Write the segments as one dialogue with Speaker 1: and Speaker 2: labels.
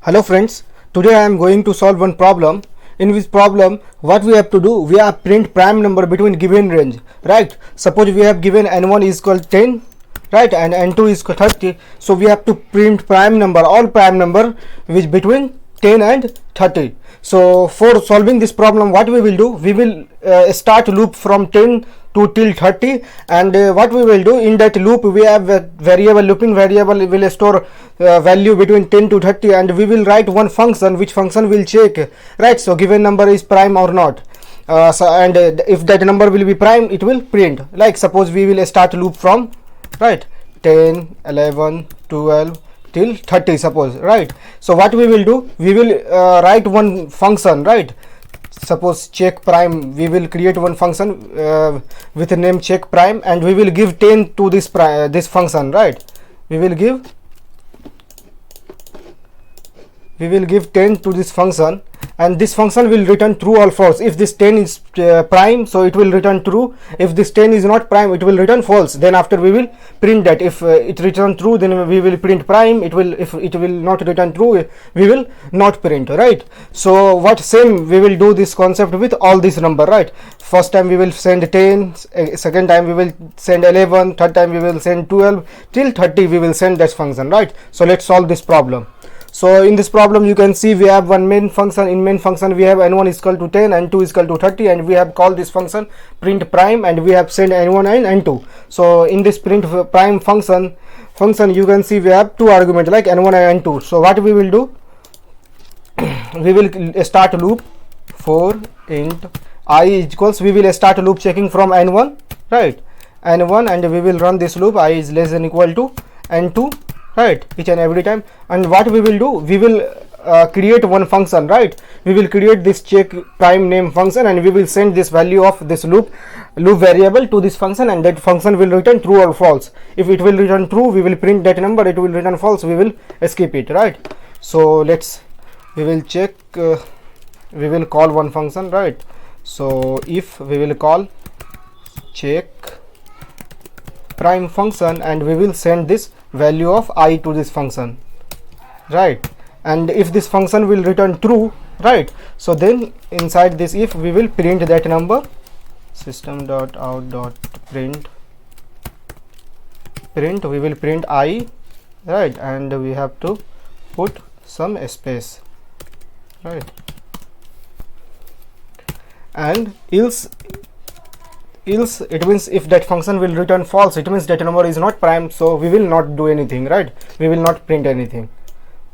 Speaker 1: Hello friends, today I am going to solve one problem. In this problem, what we have to do, we have print prime number between given range, right? Suppose we have given n1 is equal 10, right, and n2 is equal 30. So we have to print prime number, all prime number which between 10 and 30. So for solving this problem, what we will do, we will start loop from 10 to till 30, and what we will do, in that loop we have a variable, looping variable will store value between 10 to 30, and we will write one function, which function will check, right? So given number is prime or not. If that number will be prime, it will print. Like suppose we will start loop from, right, 10, 11, 12 till 30, suppose, right? So what we will do, we will write one function, right? Suppose check prime, we will create one function with the name check prime, and we will give 10 to this function, right? We will give 10 to this function, and this function will return true or false. If this 10 is prime, so it will return true. If this 10 is not prime, it will return false. Then after we will print that. If it return true, then we will print prime. If it will not return true, we will not print, right? So what same we will do this concept with all this number, right? First time we will send 10, second time we will send 11, third time we will send 12, till 30 we will send this function, right? So let's solve this problem. So in this problem, you can see we have one main function. In main function we have n1 is equal to 10, n2 is equal to 30, and we have called this function print prime, and we have sent n1 and n2. So in this print prime function you can see we have two arguments like n1 and n2. So what we will do, we will start loop for int I equals, we will start loop checking from n1, right, n1, and we will run this loop I is less than equal to n2, right, each and every time. And what we will do, we will create one function, right? We will create this check prime name function, and we will send this value of this loop variable to this function, and that function will return true or false. If it will return true, we will print that number. It will return false, we will skip it, right? So we will check, we will call one function, right? So if we will call check prime function, and we will send this value of I to this function, right? And if this function will return true, right, so then inside this if we will print that number, system.out.print, we will print I, right, and we have to put some space, right, and else it means if that function will return false, it means that number is not prime, so we will not do anything, right? We will not print anything,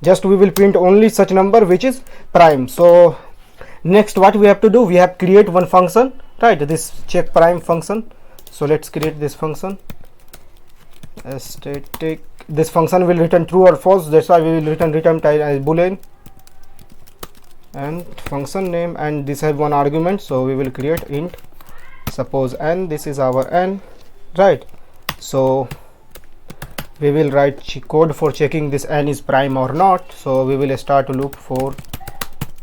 Speaker 1: just we will print only such number which is prime. So next what we have to do, we have create one function, right, this check prime function. So let's create this function, static. This function will return true or false, that's why we will return type as boolean, and function name, and this has one argument, so we will create int suppose n, this is our n, right? So we will write code for checking this n is prime or not. So we will start loop for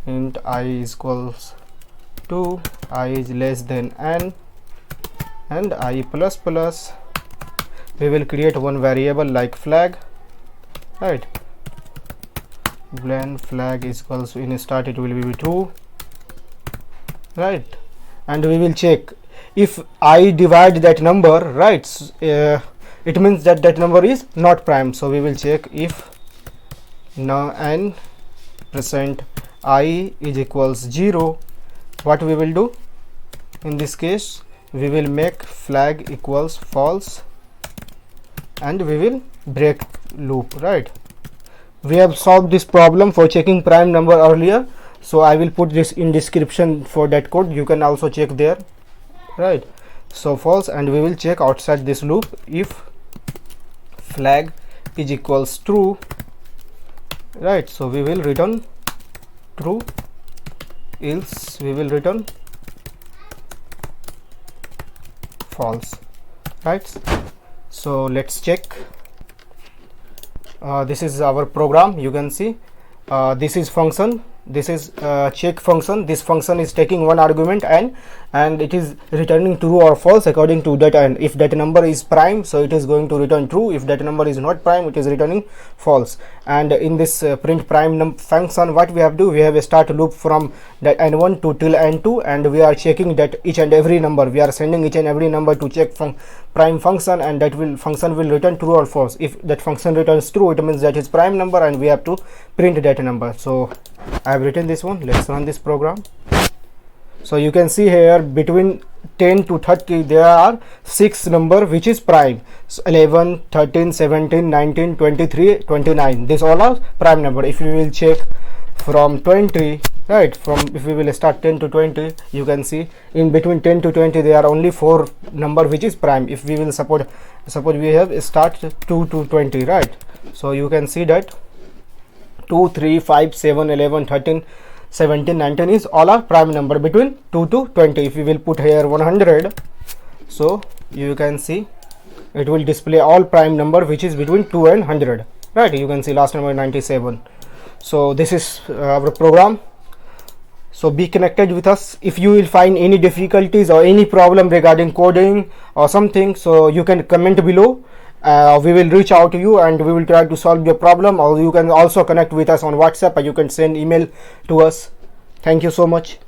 Speaker 1: int I is equals to I is less than n and I plus plus. We will create one variable like flag, right? Boolean flag is equals to, in start it will be true, right? And we will check if I divide that number, right, it means that that number is not prime. So we will check if now n percent I is equals 0. What we will do in this case, we will make flag equals false, and we will break loop, right? We have solved this problem for checking prime number earlier, so I will put this in description for that code, you can also check there, right? So false, and we will check outside this loop if flag is equals true, right? So we will return true, else we will return false, right? So let's check. This is our program, you can see this is function, this is check function. This function is taking one argument and it is returning true or false according to that, and if that number is prime, so it is going to return true. If that number is not prime, it is returning false. And in this print prime function, what we have to do, we have a start loop from that n1 to till n2, and we are checking that each and every number, we are sending each and every number to check from prime function, and that function will return true or false. If that function returns true, it means that is prime number, and we have to print that number. So I have written this one. Let's run this program. So you can see here between 10 to 30 there are 6 number which is prime. So 11, 13, 17, 19, 23, 29, these all are prime number. If you will check from 20, right, from if we will start 10 to 20, you can see in between 10 to 20 there are only 4 number which is prime. If we will suppose we have start 2 to 20, right, so you can see that 2, 3, 5, 7, 11, 13, 17, 19 is all are prime number between 2 to 20. If we will put here 100, so you can see it will display all prime number which is between 2 and 100, right. You can see last number 97. So this is our program. So be connected with us. If you will find any difficulties or any problem regarding coding or something, so you can comment below. We will reach out to you and we will try to solve your problem, or you can also connect with us on WhatsApp, or you can send email to us. Thank you so much.